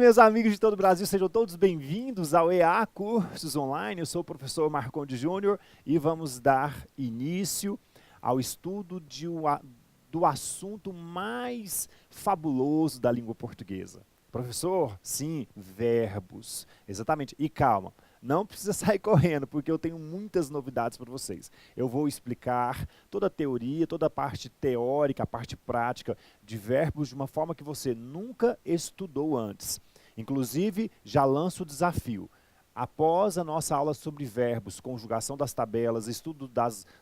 meus amigos de todo o Brasil, sejam todos bem-vindos ao EA Cursos Online. Eu sou o professor Marcondes Júnior e vamos dar início ao estudo do assunto mais fabuloso da língua portuguesa. Professor, sim, verbos. Exatamente. E calma, não precisa sair correndo, porque eu tenho muitas novidades para vocês. Eu vou explicar toda a teoria, toda a parte teórica, a parte prática de verbos de uma forma que você nunca estudou antes. Inclusive, já lanço o desafio. Após a nossa aula sobre verbos, conjugação das tabelas, estudo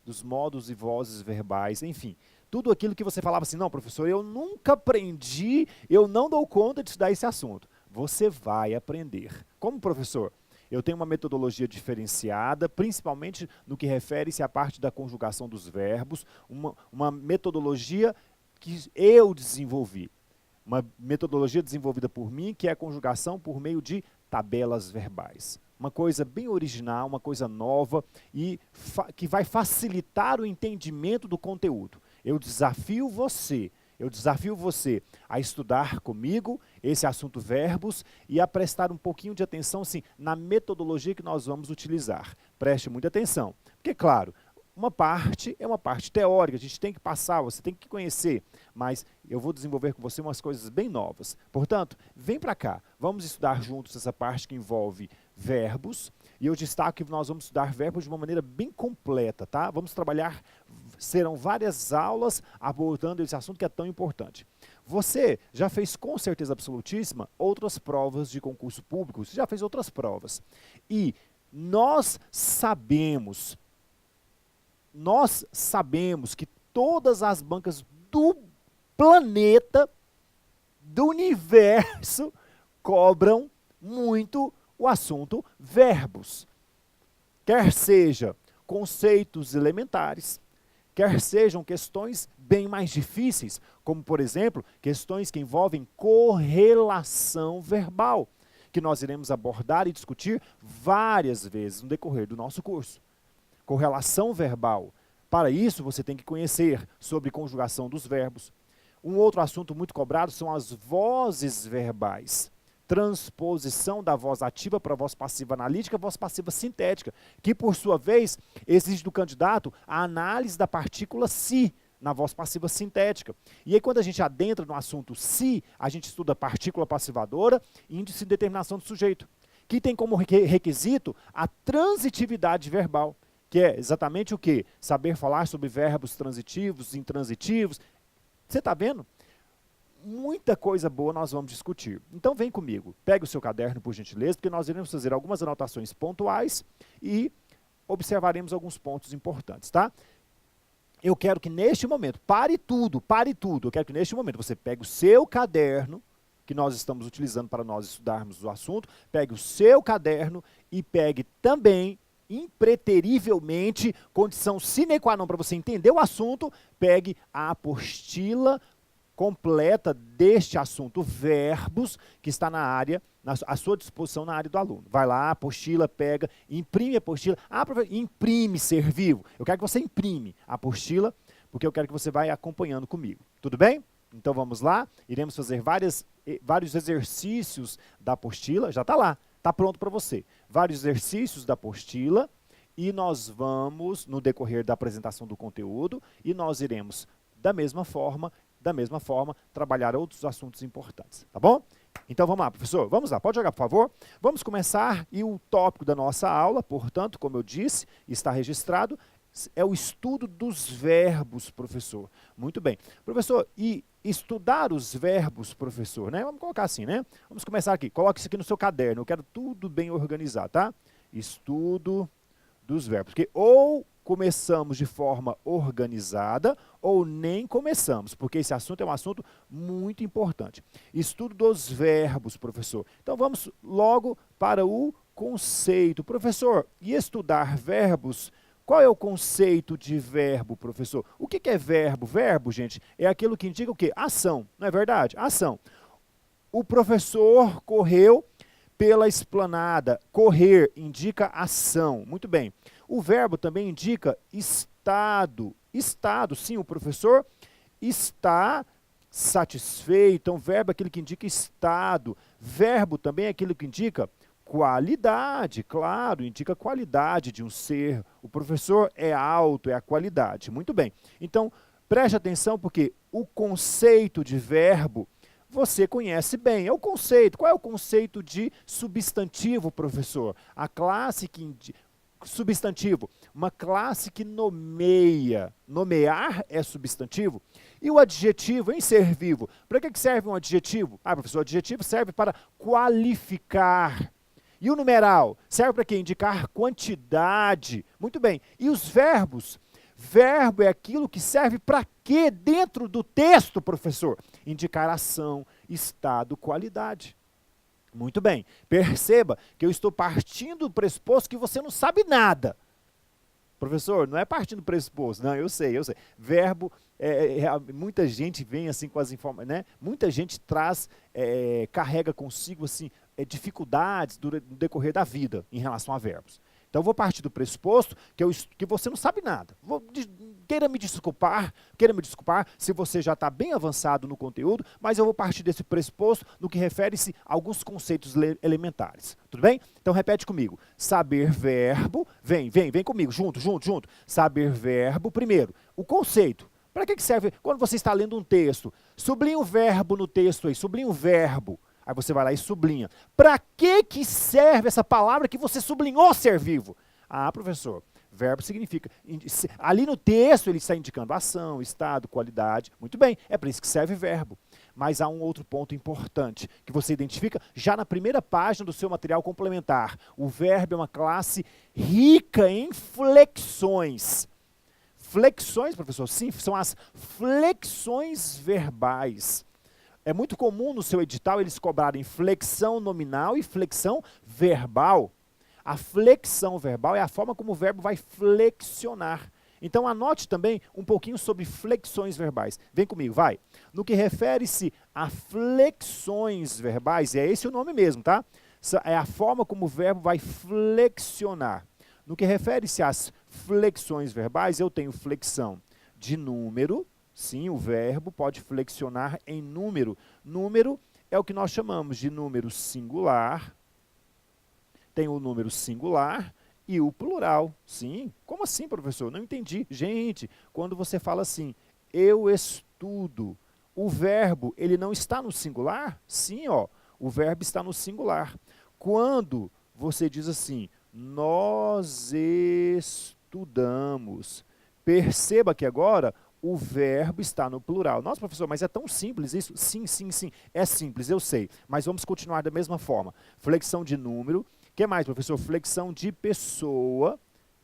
dos modos e vozes verbais, enfim, tudo aquilo que você falava assim, não, professor, eu nunca aprendi, eu não dou conta de estudar esse assunto. Você vai aprender. Como professor? Eu tenho uma metodologia diferenciada, principalmente no que refere-se à parte da conjugação dos verbos, uma metodologia que eu desenvolvi. Uma metodologia desenvolvida por mim, que é a conjugação por meio de tabelas verbais. Uma coisa bem original, uma coisa nova e que vai facilitar o entendimento do conteúdo. Eu desafio você a estudar comigo esse assunto verbos e a prestar um pouquinho de atenção, sim, na metodologia que nós vamos utilizar. Preste muita atenção, porque, claro, uma parte é uma parte teórica, a gente tem que passar, você tem que conhecer, mas eu vou desenvolver com você umas coisas bem novas. Portanto, vem para cá, vamos estudar juntos essa parte que envolve verbos, e eu destaco que nós vamos estudar verbos de uma maneira bem completa, tá? Vamos trabalhar, serão várias aulas abordando esse assunto que é tão importante. Você já fez com certeza absolutíssima outras provas de concurso público, você já fez outras provas, e nós sabemos que todas as bancas do planeta, do universo, cobram muito o assunto verbos. Quer seja conceitos elementares, quer sejam questões bem mais difíceis, como, por exemplo, questões que envolvem correlação verbal, que nós iremos abordar e discutir várias vezes no decorrer do nosso curso. Correlação verbal. Para isso, você tem que conhecer sobre conjugação dos verbos. Um outro assunto muito cobrado são as vozes verbais. Transposição da voz ativa para a voz passiva analítica, voz passiva sintética, que, por sua vez, exige do candidato a análise da partícula si na voz passiva sintética. E aí, quando a gente adentra no assunto si, a gente estuda partícula passivadora e índice de determinação do sujeito, que tem como requisito a transitividade verbal, que é exatamente o quê? Saber falar sobre verbos transitivos, intransitivos. Você está vendo? Muita coisa boa nós vamos discutir. Então vem comigo, pegue o seu caderno por gentileza, porque nós iremos fazer algumas anotações pontuais e observaremos alguns pontos importantes, tá? Eu quero que neste momento, pare tudo, eu quero que neste momento você pegue o seu caderno, que nós estamos utilizando para nós estudarmos o assunto, pegue o seu caderno e pegue também impreterivelmente, condição sine qua non para você entender o assunto, pegue a apostila completa deste assunto, verbos, que está na área, à sua disposição na área do aluno. Vai lá, apostila, pega, imprime a apostila. Ah, professor, imprime ser vivo. Eu quero que você imprime a apostila, porque eu quero que você vá acompanhando comigo. Tudo bem? Então vamos lá, iremos fazer vários exercícios da apostila, já está lá. Está pronto para você. Vários exercícios da apostila e nós vamos, no decorrer da apresentação do conteúdo, e nós iremos, da mesma forma, trabalhar outros assuntos importantes. Tá bom? Então vamos lá, professor. Vamos lá, pode jogar, por favor? Vamos começar e o tópico da nossa aula, portanto, como eu disse, está registrado, é o estudo dos verbos, professor. Muito bem. Professor, e estudar os verbos, professor, né? Vamos colocar assim, né? Vamos começar aqui. Coloque isso aqui no seu caderno. Eu quero tudo bem organizado, tá? Estudo dos verbos. Porque ou começamos de forma organizada ou nem começamos, porque esse assunto é um assunto muito importante. Estudo dos verbos, professor. Então vamos logo para o conceito. Professor, e estudar verbos, qual é o conceito de verbo, professor? O que é verbo? Verbo, gente, é aquilo que indica o quê? Ação, não é verdade? Ação. O professor correu pela esplanada. Correr indica ação. Muito bem. O verbo também indica estado. Estado, sim, o professor está satisfeito. Então, verbo é aquele que indica estado. Verbo também é aquilo que indica qualidade, claro, indica qualidade de um ser. O professor é alto, é a qualidade. Muito bem. Então, preste atenção porque o conceito de verbo você conhece bem. É o conceito. Qual é o conceito de substantivo, professor? A classe que substantivo, uma classe que nomeia. Nomear é substantivo. E o adjetivo em ser vivo? Para que serve um adjetivo? Ah, professor, o adjetivo serve para qualificar. E o numeral? Serve para quê? Indicar quantidade. Muito bem. E os verbos? Verbo é aquilo que serve para quê dentro do texto, professor? Indicar ação, estado, qualidade. Muito bem. Perceba que eu estou partindo do pressuposto que você não sabe nada. Professor, não é partindo do pressuposto. Não, eu sei. Verbo, muita gente vem assim com as informações, né? Muita gente traz, carrega consigo assim, dificuldades no decorrer da vida em relação a verbos. Então, eu vou partir do pressuposto que você não sabe nada. Queira me desculpar se você já está bem avançado no conteúdo, mas eu vou partir desse pressuposto no que refere-se a alguns conceitos elementares. Tudo bem? Então, repete comigo. Saber verbo, vem comigo, junto. Saber verbo, primeiro, o conceito. Para que serve quando você está lendo um texto? Sublinha o verbo no texto aí, sublinha o verbo. Aí você vai lá e sublinha. Para que serve essa palavra que você sublinhou ser vivo? Ah, professor, verbo significa... Ali no texto ele está indicando ação, estado, qualidade. Muito bem, é para isso que serve verbo. Mas há um outro ponto importante que você identifica já na primeira página do seu material complementar. O verbo é uma classe rica em flexões. Flexões, professor? Sim, são as flexões verbais. É muito comum no seu edital eles cobrarem flexão nominal e flexão verbal. A flexão verbal é a forma como o verbo vai flexionar. Então anote também um pouquinho sobre flexões verbais. Vem comigo, vai. No que refere-se a flexões verbais, é esse o nome mesmo, tá? É a forma como o verbo vai flexionar. No que refere-se às flexões verbais, eu tenho flexão de número. Sim, o verbo pode flexionar em número. Número é o que nós chamamos de número singular. Tem o número singular e o plural. Sim, como assim, professor? Não entendi. Gente, quando você fala assim, eu estudo, o verbo, ele não está no singular? Sim, ó, o verbo está no singular. Quando você diz assim, nós estudamos, perceba que agora o verbo está no plural. Nossa, professor, mas é tão simples isso? Sim. É simples, eu sei. Mas vamos continuar da mesma forma. Flexão de número. O que mais, professor? Flexão de pessoa.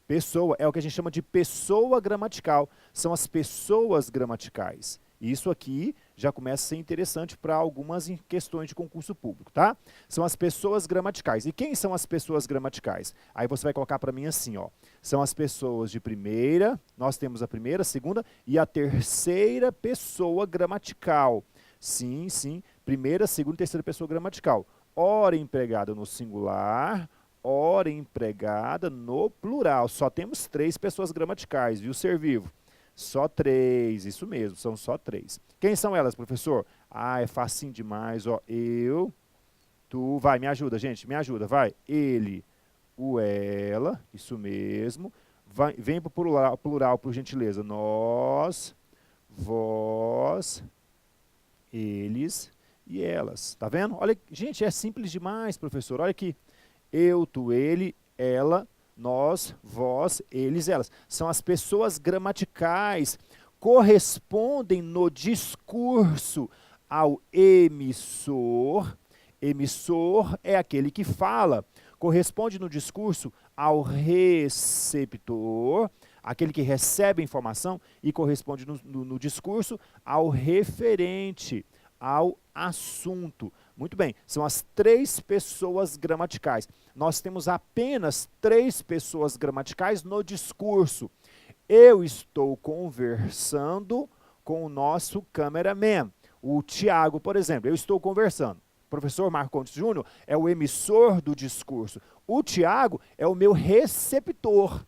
Pessoa é o que a gente chama de pessoa gramatical. São as pessoas gramaticais. Isso aqui já começa a ser interessante para algumas questões de concurso público, tá? São as pessoas gramaticais. E quem são as pessoas gramaticais? Aí você vai colocar para mim assim, ó. São as pessoas de primeira, nós temos a primeira, a segunda e a terceira pessoa gramatical. Sim, primeira, segunda e terceira pessoa gramatical. Ora empregada no singular, ora empregada no plural. Só temos 3 pessoas gramaticais, viu, ser vivo? Só 3, isso mesmo, são só 3. Quem são elas, professor? Ah, é facinho demais, ó. Eu, tu, vai, me ajuda, gente, me ajuda, vai. Ele, o, ela, isso mesmo. Vai, vem para o plural, por gentileza. Nós, vós, eles e elas. Tá vendo? Olha, gente, é simples demais, professor. Olha aqui. Eu, tu, ele, ela, nós, vós, eles, elas. São as pessoas gramaticais, correspondem no discurso ao emissor. Emissor é aquele que fala. Corresponde no discurso ao receptor, aquele que recebe a informação, e corresponde no discurso ao referente, ao assunto. Muito bem, são as 3 pessoas gramaticais. Nós temos apenas 3 pessoas gramaticais no discurso. Eu estou conversando com o nosso cameraman. O Tiago, por exemplo, eu estou conversando. O professor Marcondes Júnior é o emissor do discurso. O Tiago é o meu receptor.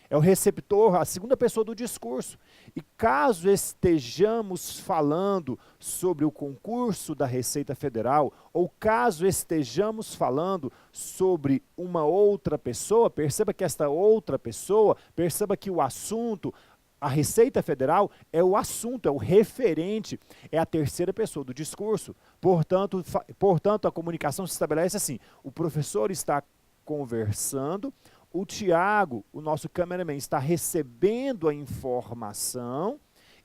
é o receptor, a segunda pessoa do discurso. E caso estejamos falando sobre o concurso da Receita Federal, ou caso estejamos falando sobre uma outra pessoa, perceba que esta outra pessoa, perceba que o assunto, a Receita Federal é o assunto, é o referente, é a terceira pessoa do discurso. Portanto, a comunicação se estabelece assim: o professor está conversando, o Tiago, o nosso cameraman, está recebendo a informação,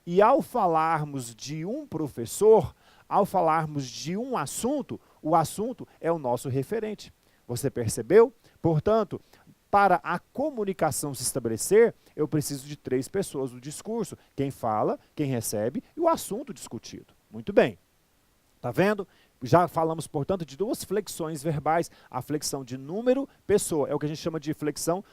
e ao falarmos de um professor, ao falarmos de um assunto, o assunto é o nosso referente. Você percebeu? Portanto, para a comunicação se estabelecer, eu preciso de 3 pessoas do discurso: quem fala, quem recebe e o assunto discutido. Muito bem. Tá vendo? Já falamos, portanto, de 2 flexões verbais. A flexão de número, pessoa, é o que a gente chama de flexão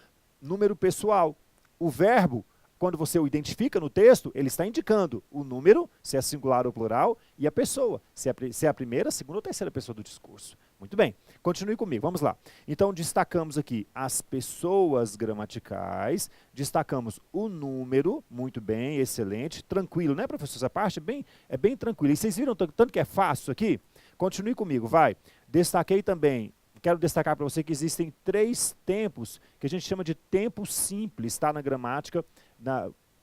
número pessoal. O verbo, quando você o identifica no texto, ele está indicando o número, se é singular ou plural, e a pessoa, se é a primeira, segunda ou terceira pessoa do discurso. Muito bem, continue comigo, vamos lá. Então, destacamos aqui as pessoas gramaticais, destacamos o número, muito bem, excelente, tranquilo, né, professor? Essa parte é bem tranquila. E vocês viram tanto que é fácil isso aqui? Continue comigo, vai. Destaquei também, quero destacar para você que existem 3 tempos, que a gente chama de tempo simples, tá, na gramática,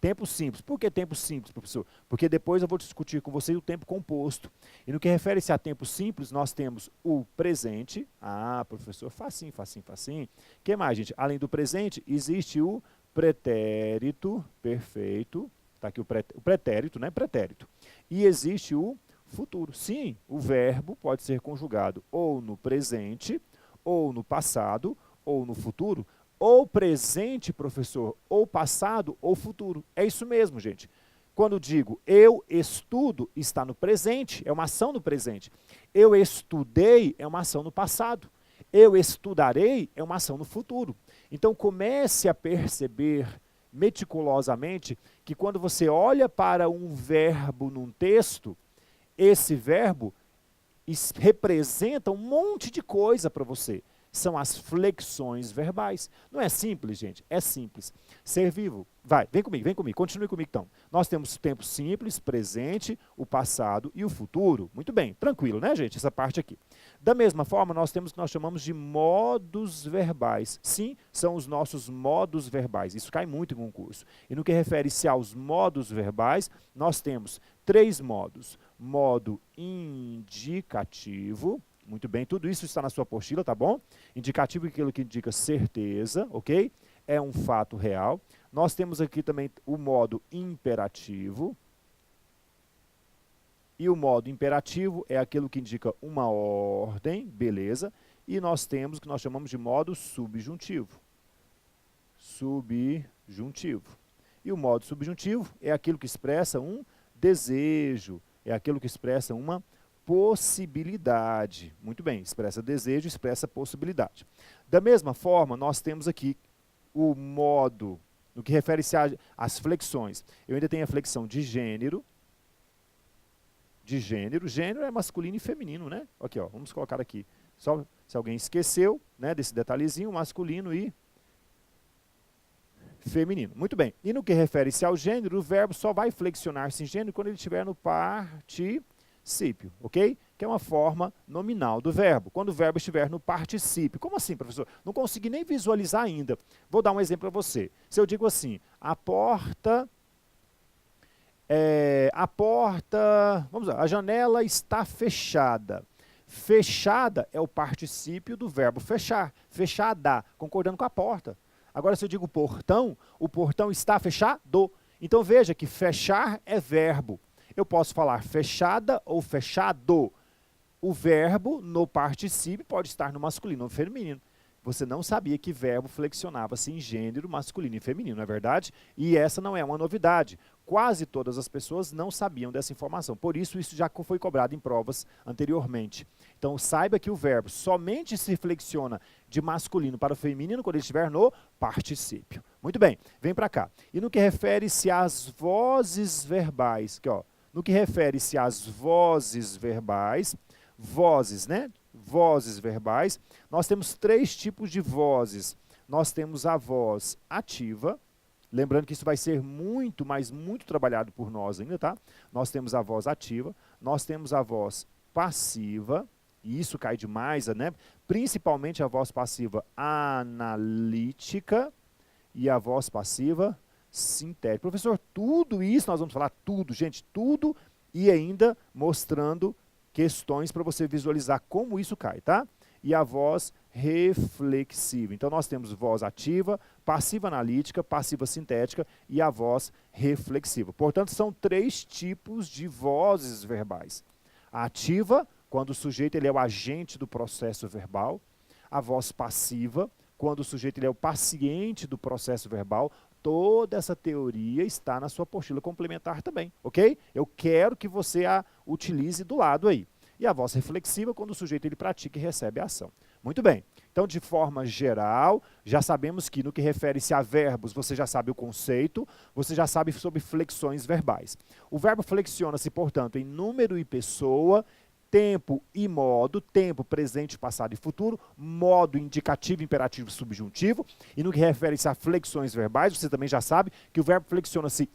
tempo simples. Por que tempo simples, professor? Porque depois eu vou discutir com você o tempo composto. E no que refere-se a tempo simples, nós temos o presente. Ah, professor, facinho, facinho, facinho. O que mais, gente? Além do presente, existe o pretérito, perfeito. Está aqui o pretérito, né? Pretérito. E existe o futuro. Sim, o verbo pode ser conjugado ou no presente, ou no passado, ou no futuro, ou presente, professor, ou passado, ou futuro. É isso mesmo, gente. Quando digo eu estudo, está no presente, é uma ação no presente. Eu estudei, é uma ação no passado. Eu estudarei, é uma ação no futuro. Então, comece a perceber meticulosamente que quando você olha para um verbo num texto, esse verbo representa um monte de coisa para você. São as flexões verbais. Não é simples, gente? É simples. Ser vivo. Vai, vem comigo, continue comigo então. Nós temos tempo simples, presente, o passado e o futuro. Muito bem, tranquilo, né, gente? Essa parte aqui. Da mesma forma, nós temos o que nós chamamos de modos verbais. Sim, são os nossos modos verbais. Isso cai muito em concurso. E no que refere-se aos modos verbais, nós temos 3 modos. Modo indicativo. Muito bem, tudo isso está na sua apostila, tá bom? Indicativo é aquilo que indica certeza, ok? É um fato real. Nós temos aqui também o modo imperativo. E o modo imperativo é aquilo que indica uma ordem, beleza? E nós temos o que nós chamamos de modo subjuntivo. Subjuntivo. E o modo subjuntivo é aquilo que expressa um desejo, é aquilo que expressa uma possibilidade. Muito bem, expressa desejo, expressa possibilidade. Da mesma forma, nós temos aqui o modo, no que refere-se às flexões. Eu ainda tenho a flexão de gênero. Gênero é masculino e feminino, né? Aqui, ó, vamos colocar aqui. Só se alguém esqueceu, né, desse detalhezinho, masculino e feminino. Muito bem. E no que refere-se ao gênero, o verbo só vai flexionar-se em gênero quando ele estiver no particípio, ok? Que é uma forma nominal do verbo. Quando o verbo estiver no particípio. Como assim, professor? Não consegui nem visualizar ainda. Vou dar um exemplo para você. Se eu digo assim, a porta, vamos lá, a janela está fechada. Fechada é o particípio do verbo fechar. Fechada, concordando com a porta. Agora, se eu digo portão, o portão está fechado. Então, veja que fechar é verbo. Eu posso falar fechada ou fechado. O verbo no particípio pode estar no masculino ou feminino. Você não sabia que verbo flexionava-se em gênero masculino e feminino, não é verdade? E essa não é uma novidade. Quase todas as pessoas não sabiam dessa informação. Por isso já foi cobrado em provas anteriormente. Então, saiba que o verbo somente se flexiona de masculino para o feminino quando ele estiver no particípio. Muito bem, vem para cá. E no que refere-se às vozes verbais, aqui, ó, no que refere-se às vozes verbais, vozes, né? Vozes verbais, nós temos 3 tipos de vozes. Nós temos a voz ativa, Lembrando que isso vai ser muito, mas muito trabalhado por nós ainda, tá? Nós temos a voz ativa, nós temos a voz passiva, e isso cai demais, né? Principalmente a voz passiva analítica e a voz passiva sintética. Professor, tudo isso, nós vamos falar tudo, gente, tudo, e ainda mostrando questões para você visualizar como isso cai, tá? E a voz reflexiva. Então, nós temos voz ativa, passiva analítica, passiva sintética e a voz reflexiva. Portanto, são 3 tipos de vozes verbais. A ativa, quando o sujeito ele é o agente do processo verbal. A voz passiva, quando o sujeito ele é o paciente do processo verbal. Toda essa teoria está na sua apostila complementar também, ok? Eu quero que você a utilize do lado aí. E a voz reflexiva, quando o sujeito ele pratica e recebe a ação. Muito bem. Então, de forma geral, já sabemos que no que refere-se a verbos, você já sabe o conceito, você já sabe sobre flexões verbais. O verbo flexiona-se, portanto, em número e pessoa, tempo e modo, tempo, presente, passado e futuro, modo indicativo, imperativo, subjuntivo. E no que refere-se a flexões verbais, você também já sabe que o verbo flexiona-se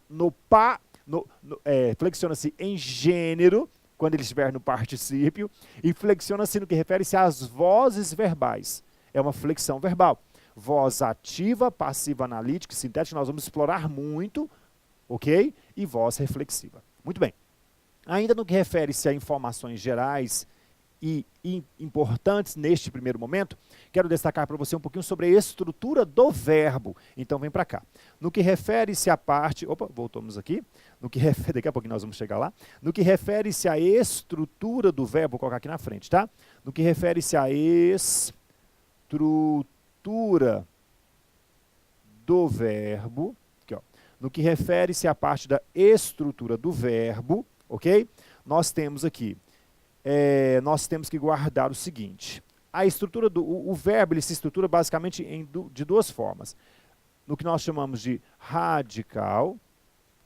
flexiona-se em gênero, quando ele estiver no particípio, e flexiona-se no que refere-se às vozes verbais. É uma flexão verbal. Voz ativa, passiva analítica e sintética, nós vamos explorar muito, ok? E voz reflexiva. Muito bem. Ainda no que refere-se a informações gerais e importantes neste primeiro momento, quero destacar para você um pouquinho sobre a estrutura do verbo. Então, vem para cá. No que refere-se à parte... Opa, voltamos aqui. Daqui a pouquinho nós vamos chegar lá. No que refere-se à estrutura do verbo, vou colocar aqui na frente, tá? No que refere-se à estrutura do verbo, aqui, ó. No que refere-se à parte da estrutura do verbo, ok? Nós temos aqui, nós temos que guardar o seguinte. A estrutura o verbo ele se estrutura basicamente de 2 formas. No que nós chamamos de radical,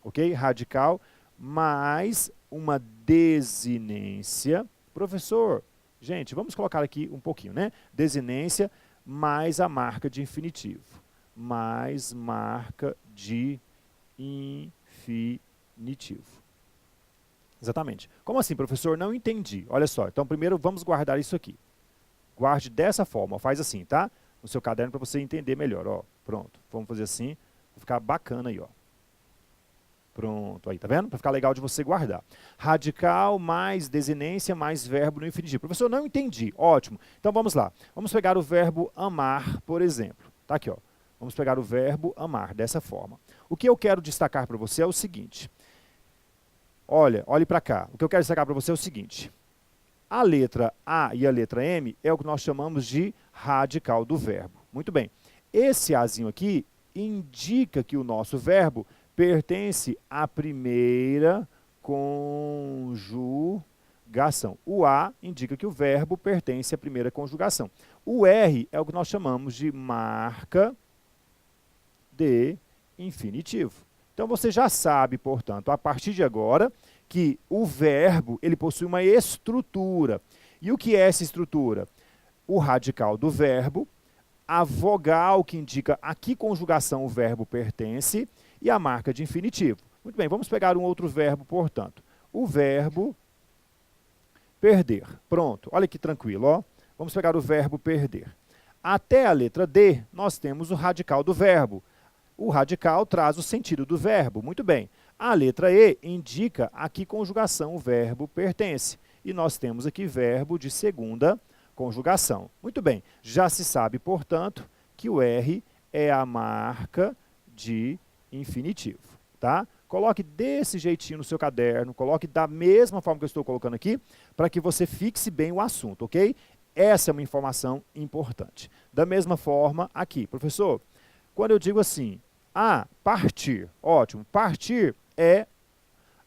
ok? Radical, mais uma desinência. Professor, gente, vamos colocar aqui um pouquinho, né? Desinência mais a marca de infinitivo. Mais marca de infinitivo. Exatamente. Como assim, professor? Não entendi. Olha só, então primeiro vamos guardar isso aqui. Guarde dessa forma, ó, faz assim, tá? No seu caderno para você entender melhor, ó. Pronto, vamos fazer assim, vai ficar bacana aí, ó. Pronto, aí, tá vendo? Para ficar legal de você guardar. Radical mais desinência mais verbo no infinitivo. Professor, não entendi. Ótimo. Então vamos lá. Vamos pegar o verbo amar, por exemplo. Tá aqui, ó. Vamos pegar o verbo amar dessa forma. O que eu quero destacar para você é o seguinte. Olhe para cá. O que eu quero destacar para você é o seguinte. A letra A e a letra M é o que nós chamamos de radical do verbo. Muito bem. Esse Azinho aqui indica que o nosso verbo pertence à primeira conjugação. O A indica que o verbo pertence à primeira conjugação. O R é o que nós chamamos de marca de infinitivo. Então, você já sabe, portanto, a partir de agora, que o verbo ele possui uma estrutura. E o que é essa estrutura? O radical do verbo, a vogal que indica a que conjugação o verbo pertence e a marca de infinitivo. Muito bem, vamos pegar um outro verbo, portanto. O verbo perder. Pronto, olha que tranquilo, ó. Vamos pegar o verbo perder. Até a letra D, nós temos o radical do verbo. O radical traz o sentido do verbo. Muito bem. A letra E indica a que conjugação o verbo pertence. E nós temos aqui verbo de segunda conjugação. Muito bem. Já se sabe, portanto, que o R é a marca de infinitivo. Tá? Coloque desse jeitinho no seu caderno, coloque da mesma forma que eu estou colocando aqui, para que você fixe bem o assunto, ok? Essa é uma informação importante. Da mesma forma, aqui, professor, quando eu digo assim, partir, ótimo, partir é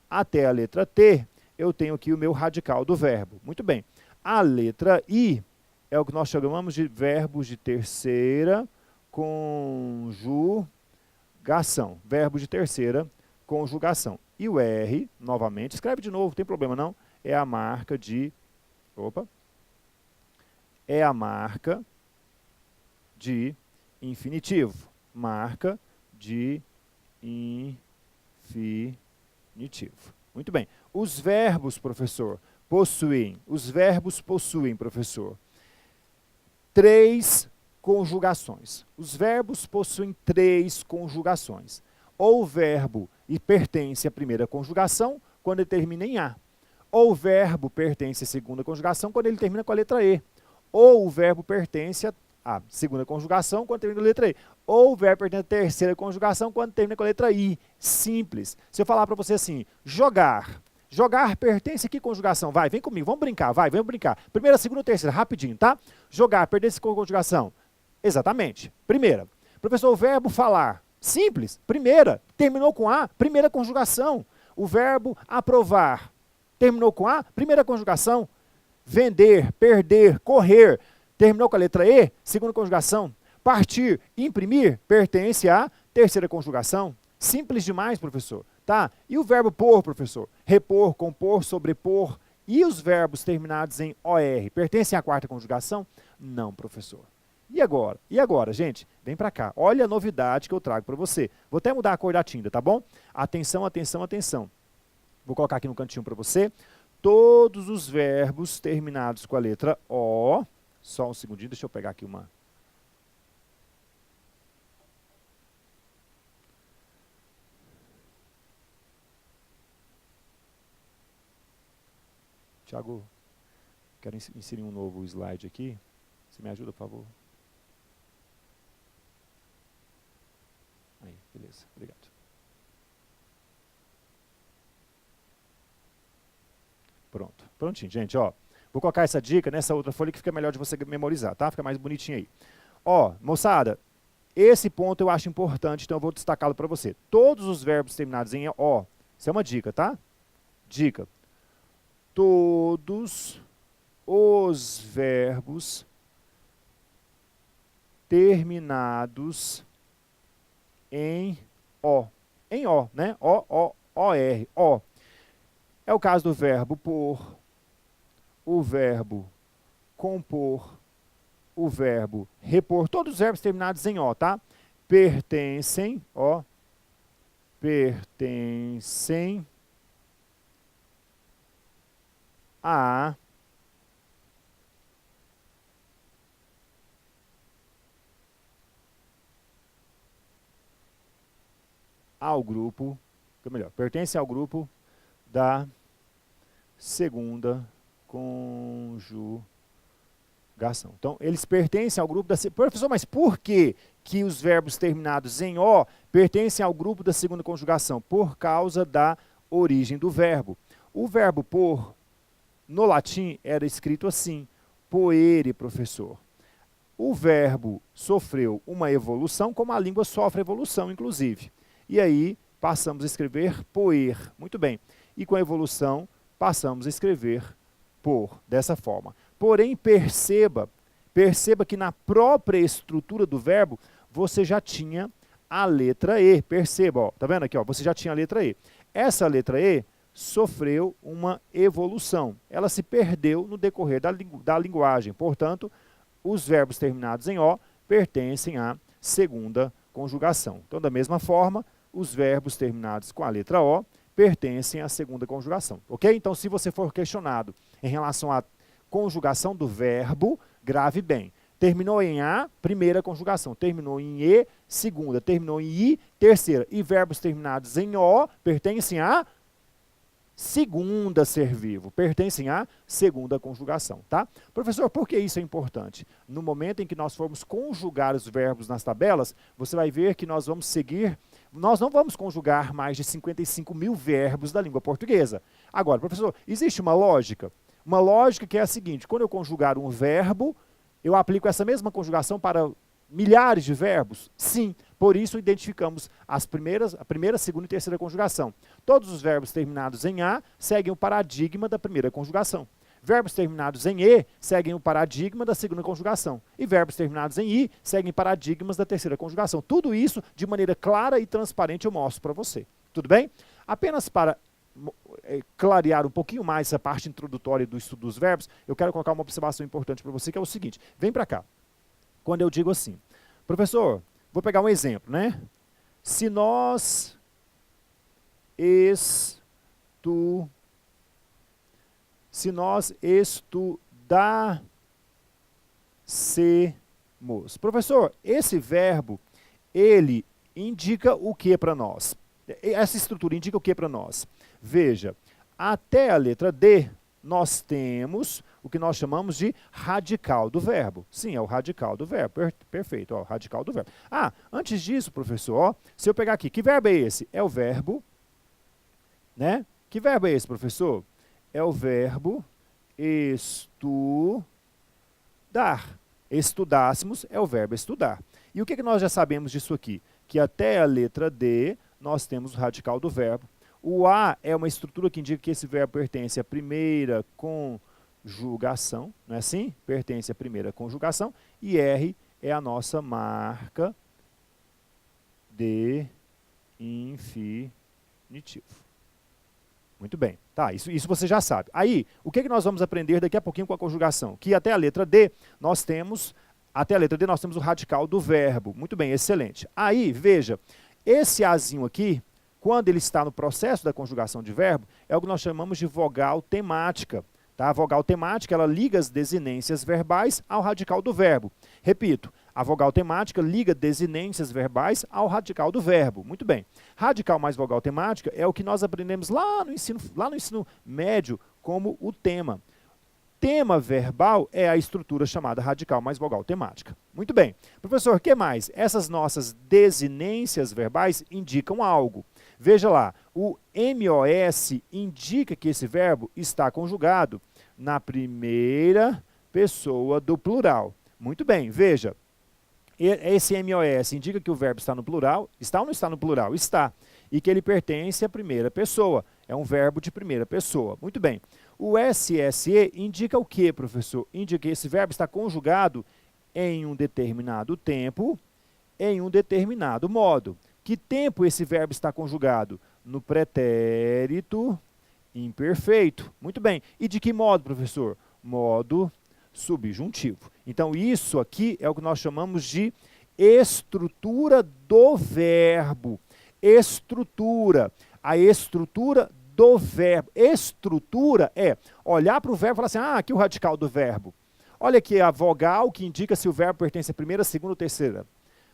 até a letra T, eu tenho aqui o meu radical do verbo. Muito bem. A letra I é o que nós chamamos de verbos de terceira conjugação. Verbo de terceira conjugação. E o R, novamente, escreve de novo, não tem problema não, é a marca de... é a marca de infinitivo. Marca de infinitivo. Muito bem. Os verbos, professor, possuem. Os verbos possuem, professor, 3 conjugações. Os verbos possuem 3 conjugações. Ou o verbo e pertence à primeira conjugação, quando ele termina em A. Ou o verbo pertence à segunda conjugação, quando ele termina com a letra E. Ou o verbo pertence à segunda conjugação, quando termina com a letra E. Ou o verbo pertence à terceira conjugação, quando termina com a letra I. Simples. Se eu falar para você assim, jogar. Jogar pertence a que conjugação? Vai, vem comigo, vamos brincar, vai, vamos brincar. Primeira, segunda, terceira, rapidinho, tá? Jogar pertence a que conjugação? Exatamente. Primeira. Professor, o verbo falar. Simples. Primeira. Terminou com A, primeira conjugação. O verbo aprovar. Terminou com A, primeira conjugação. Vender, perder, correr. Terminou com a letra E, segunda conjugação. Partir, imprimir, pertence à terceira conjugação. Simples demais, professor. Tá? E o verbo pôr, professor? Repor, compor, sobrepor. E os verbos terminados em OR, pertencem à quarta conjugação? Não, professor. E agora? E agora, gente? Vem para cá. Olha a novidade que eu trago para você. Vou até mudar a cor da tinta, tá bom? Atenção, atenção, atenção. Vou colocar aqui no cantinho para você. Todos os verbos terminados com a letra O. Só um segundinho, deixa eu pegar aqui uma. Tiago, quero inserir um novo slide aqui. Você me ajuda, por favor? Aí, beleza, obrigado. Pronto, prontinho, gente, ó. Vou colocar essa dica nessa outra folha que fica melhor de você memorizar, tá? Fica mais bonitinho aí. Ó, moçada, esse ponto eu acho importante, então eu vou destacá-lo para você. Todos os verbos terminados em O, isso é uma dica, tá? Dica. Todos os verbos terminados em O. Em O, né? O-R, O. É o caso do verbo pôr, o verbo compor, o verbo repor. Todos os verbos terminados em O, tá? Pertencem, ó. Pertencem a ao grupo, melhor, pertence ao grupo da segunda conjugação. Então, eles pertencem ao grupo da... Professor, mas por que os verbos terminados em O pertencem ao grupo da segunda conjugação? Por causa da origem do verbo. O verbo pôr, no latim, era escrito assim, poere, professor. O verbo sofreu uma evolução, como a língua sofre evolução, inclusive. E aí, passamos a escrever poer. Muito bem. E com a evolução, passamos a escrever por, dessa forma. Porém, perceba que na própria estrutura do verbo, você já tinha a letra E. Perceba, ó, tá vendo aqui? Ó, você já tinha a letra E. Essa letra E sofreu uma evolução. Ela se perdeu no decorrer da linguagem. Portanto, os verbos terminados em O pertencem à segunda conjugação. Então, da mesma forma, os verbos terminados com a letra O pertencem à segunda conjugação, ok? Então, se você for questionado em relação à conjugação do verbo, grave bem. Terminou em A, primeira conjugação. Terminou em E, segunda. Terminou em I, terceira. E verbos terminados em O pertencem à segunda ser vivo. Pertencem à segunda conjugação, tá? Professor, por que isso é importante? No momento em que nós formos conjugar os verbos nas tabelas, você vai ver que nós vamos seguir... Nós não vamos conjugar mais de 55 mil verbos da língua portuguesa. Agora, professor, existe uma lógica? Uma lógica que é a seguinte, quando eu conjugar um verbo, eu aplico essa mesma conjugação para milhares de verbos? Sim, por isso identificamos a primeira, segunda e terceira conjugação. Todos os verbos terminados em A seguem o paradigma da primeira conjugação. Verbos terminados em E seguem o paradigma da segunda conjugação. E verbos terminados em I seguem paradigmas da terceira conjugação. Tudo isso, de maneira clara e transparente, eu mostro para você. Tudo bem? Apenas para clarear um pouquinho mais essa parte introdutória do estudo dos verbos, eu quero colocar uma observação importante para você, que é o seguinte. Vem para cá. Quando eu digo assim, professor, vou pegar um exemplo, né? se nós estudássemos. Professor, esse verbo, ele indica o que para nós? Essa estrutura indica o que para nós? Veja, até a letra D, nós temos o que nós chamamos de radical do verbo. Sim, é o radical do verbo. Perfeito, ó, radical do verbo. Ah, antes disso, professor, ó, se eu pegar aqui, que verbo é esse? É o verbo, né? Que verbo é esse, professor? É o verbo estudar. Estudássemos é o verbo estudar. E o que nós já sabemos disso aqui? Que até a letra D, nós temos o radical do verbo. O A é uma estrutura que indica que esse verbo pertence à primeira conjugação, não é assim? Pertence à primeira conjugação. E R é a nossa marca de infinitivo. Muito bem. Tá, isso você já sabe. Aí, o que nós vamos aprender daqui a pouquinho com a conjugação? Que até a letra D, nós temos o radical do verbo. Muito bem, excelente. Aí, veja, esse Azinho aqui, quando ele está no processo da conjugação de verbo, é o que nós chamamos de vogal temática. Tá? A vogal temática, ela liga as desinências verbais ao radical do verbo. Repito, a vogal temática liga desinências verbais ao radical do verbo. Muito bem. Radical mais vogal temática é o que nós aprendemos lá no ensino médio como o tema. Tema verbal é a estrutura chamada radical mais vogal temática. Muito bem. Professor, o que mais? Essas nossas desinências verbais indicam algo. Veja lá, o MOS indica que esse verbo está conjugado na primeira pessoa do plural. Muito bem, veja. Esse MOS indica que o verbo está no plural. Está ou não está no plural? Está. E que ele pertence à primeira pessoa. É um verbo de primeira pessoa. Muito bem. O SSE indica o que, professor? Indica que esse verbo está conjugado em um determinado tempo, em um determinado modo. Que tempo esse verbo está conjugado? No pretérito imperfeito. Muito bem. E de que modo, professor? Modo subjuntivo. Então, isso aqui é o que nós chamamos de estrutura do verbo. Estrutura. A estrutura do verbo. Estrutura é olhar para o verbo e falar assim, ah, aqui o radical do verbo. Olha aqui a vogal que indica se o verbo pertence à primeira, segunda ou terceira.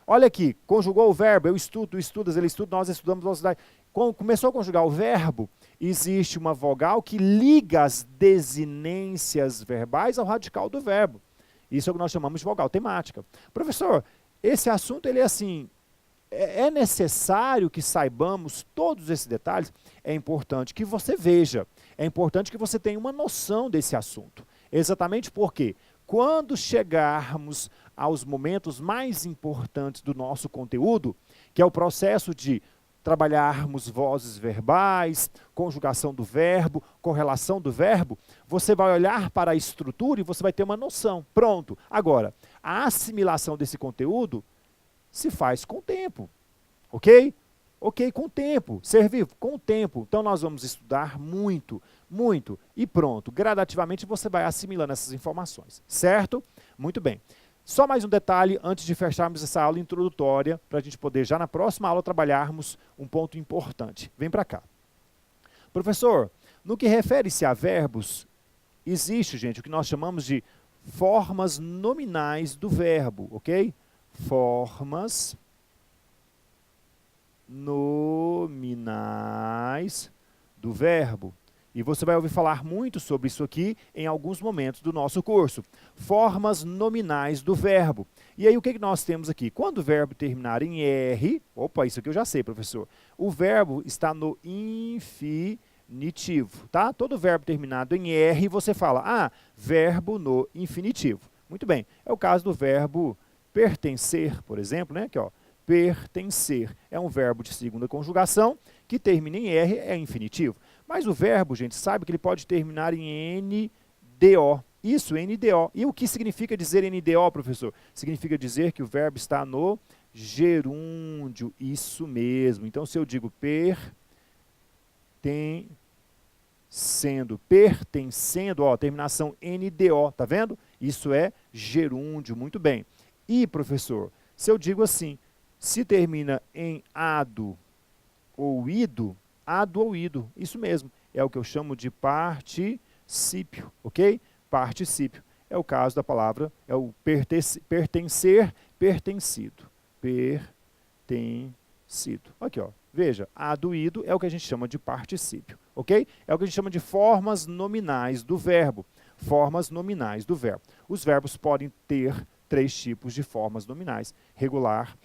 Olha aqui, conjugou o verbo, eu estudo, tu estudas, ele estuda, nós estudamos, nós estudamos. Quando começou a conjugar o verbo, existe uma vogal que liga as desinências verbais ao radical do verbo. Isso é o que nós chamamos de vogal temática. Professor, esse assunto ele é assim, é necessário que saibamos todos esses detalhes? É importante que você veja, é importante que você tenha uma noção desse assunto. Exatamente porque quando chegarmos aos momentos mais importantes do nosso conteúdo, que é o processo de trabalharmos vozes verbais, conjugação do verbo, correlação do verbo, você vai olhar para a estrutura e você vai ter uma noção. Pronto. Agora, a assimilação desse conteúdo se faz com o tempo, ok? Ok, com o tempo. Ser vivo, com o tempo. Então, nós vamos estudar muito, muito, e pronto. Gradativamente, você vai assimilando essas informações, certo? Muito bem. Só mais um detalhe antes de fecharmos essa aula introdutória, para a gente poder já na próxima aula trabalharmos um ponto importante. Vem para cá. Professor, no que refere-se a verbos, existe, gente, o que nós chamamos de formas nominais do verbo, ok? Formas nominais do verbo. E você vai ouvir falar muito sobre isso aqui em alguns momentos do nosso curso. Formas nominais do verbo. E aí o que nós temos aqui? Quando o verbo terminar em R, opa, isso aqui eu já sei, professor. O verbo está no infinitivo, tá? Todo verbo terminado em R, você fala, ah, verbo no infinitivo. Muito bem, é o caso do verbo pertencer, por exemplo, né? Aqui, ó, pertencer. É um verbo de segunda conjugação que termina em R, é infinitivo. Mas o verbo, gente, sabe que ele pode terminar em NDO. Isso, NDO. E o que significa dizer NDO, professor? Significa dizer que o verbo está no gerúndio. Isso mesmo. Então, se eu digo pertencendo, ó, terminação NDO, tá vendo? Isso é gerúndio, muito bem. E, professor, se eu digo assim, se termina em ado ou ido, isso mesmo, é o que eu chamo de particípio, ok? Particípio. É o caso da palavra, é o pertencer, pertencido. Pertencido. Aqui, ó. Veja, ado, ido é o que a gente chama de particípio, ok? É o que a gente chama de formas nominais do verbo. Formas nominais do verbo. Os verbos podem ter 3 tipos de formas nominais: regular,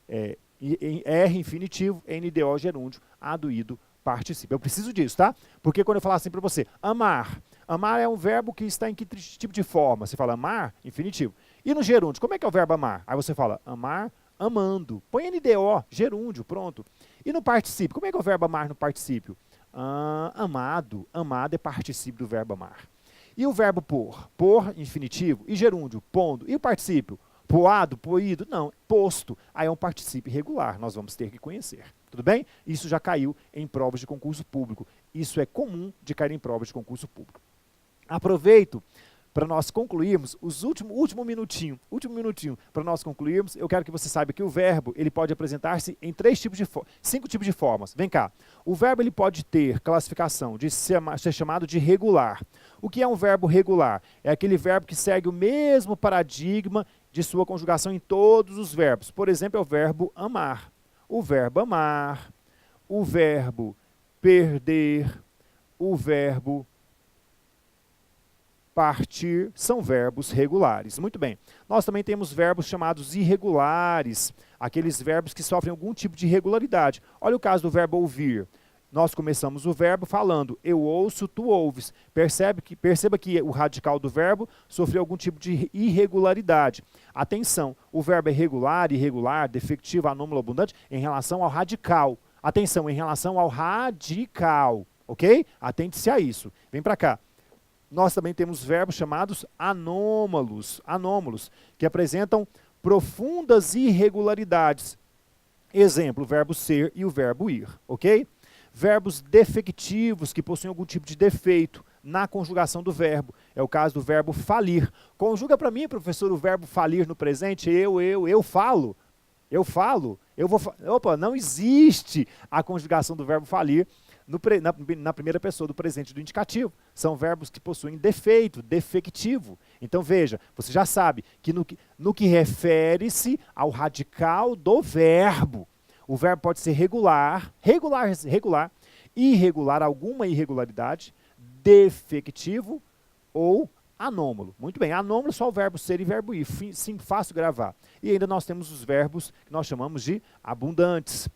R infinitivo, NDO gerúndio, ado, ido, particípio. Eu preciso disso, tá? Porque quando eu falar assim para você, amar. Amar é um verbo que está em que tipo de forma? Você fala amar, infinitivo. E no gerúndio, como é que é o verbo amar? Aí você fala amar, amando. Põe NDO, gerúndio, pronto. E no particípio, como é que é o verbo amar no particípio? Amado. Amado é particípio do verbo amar. E o verbo por infinitivo, e gerúndio, pondo. E o particípio? Poado, poído? Não, posto. Aí é um particípio irregular, nós vamos ter que conhecer. Tudo bem? Isso já caiu em provas de concurso público. Isso é comum de cair em provas de concurso público. Aproveito para nós concluirmos, último minutinho, para nós concluirmos, eu quero que você saiba que o verbo ele pode apresentar-se em 5 tipos de formas. Vem cá. O verbo ele pode ter classificação de ser chamado de regular. O que é um verbo regular? É aquele verbo que segue o mesmo paradigma de sua conjugação em todos os verbos. Por exemplo, é o verbo amar. O verbo amar, o verbo perder, o verbo partir, são verbos regulares. Muito bem. Nós também temos verbos chamados irregulares, aqueles verbos que sofrem algum tipo de irregularidade. Olha o caso do verbo ouvir. Nós começamos o verbo falando, eu ouço, tu ouves. Perceba que o radical do verbo sofreu algum tipo de irregularidade. Atenção, o verbo é regular, irregular, defectivo, anômalo, abundante, em relação ao radical. Atenção, em relação ao radical, ok? Atente-se a isso. Vem para cá. Nós também temos verbos chamados anômalos, que apresentam profundas irregularidades. Exemplo, o verbo ser e o verbo ir, ok? Verbos defectivos, que possuem algum tipo de defeito na conjugação do verbo. É o caso do verbo falir. Conjuga para mim, professor, o verbo falir no presente. Eu falo. Opa, não existe a conjugação do verbo falir na primeira pessoa do presente do indicativo. São verbos que possuem defeito, defectivo. Então veja, você já sabe que no que refere-se ao radical do verbo, o verbo pode ser regular, irregular, alguma irregularidade, defectivo ou anômalo. Muito bem, anômalo só o verbo ser e verbo ir, sim, fácil gravar. E ainda nós temos os verbos que nós chamamos de abundantes,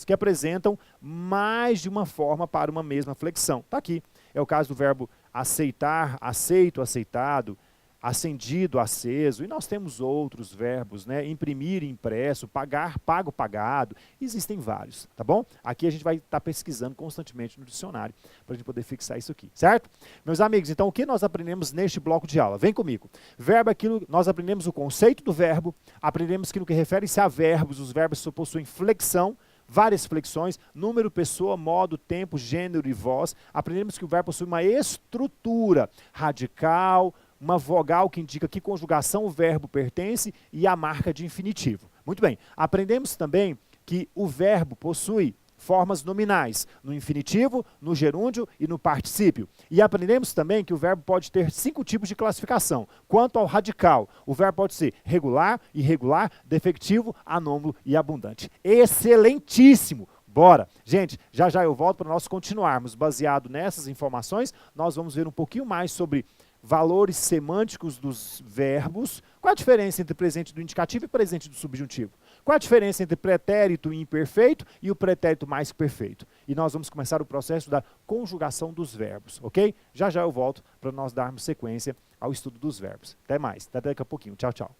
que apresentam mais de uma forma para uma mesma flexão. Está aqui. É o caso do verbo aceitar, aceito, aceitado, acendido, aceso, e nós temos outros verbos, né? Imprimir, impresso, pagar, pago, pagado, existem vários, tá bom? Aqui a gente vai estar pesquisando constantemente no dicionário, para a gente poder fixar isso aqui, certo? Meus amigos, então o que nós aprendemos neste bloco de aula? Vem comigo. Verbo é aquilo, nós aprendemos o conceito do verbo, aprendemos que no que refere-se a verbos, os verbos possuem flexão, várias flexões, número, pessoa, modo, tempo, gênero e voz. Aprendemos que o verbo possui uma estrutura radical, uma vogal que indica que conjugação o verbo pertence e a marca de infinitivo. Muito bem, aprendemos também que o verbo possui formas nominais, no infinitivo, no gerúndio e no particípio. E aprendemos também que o verbo pode ter 5 tipos de classificação. Quanto ao radical, o verbo pode ser regular, irregular, defectivo, anômalo e abundante. Excelentíssimo! Bora! Gente, já eu volto para nós continuarmos. Baseado nessas informações, nós vamos ver um pouquinho mais sobre valores semânticos dos verbos. Qual a diferença entre presente do indicativo e presente do subjuntivo? Qual a diferença entre pretérito imperfeito e o pretérito mais que perfeito? E nós vamos começar o processo da conjugação dos verbos, ok? Já eu volto para nós darmos sequência ao estudo dos verbos. Até mais, até daqui a pouquinho. Tchau, tchau.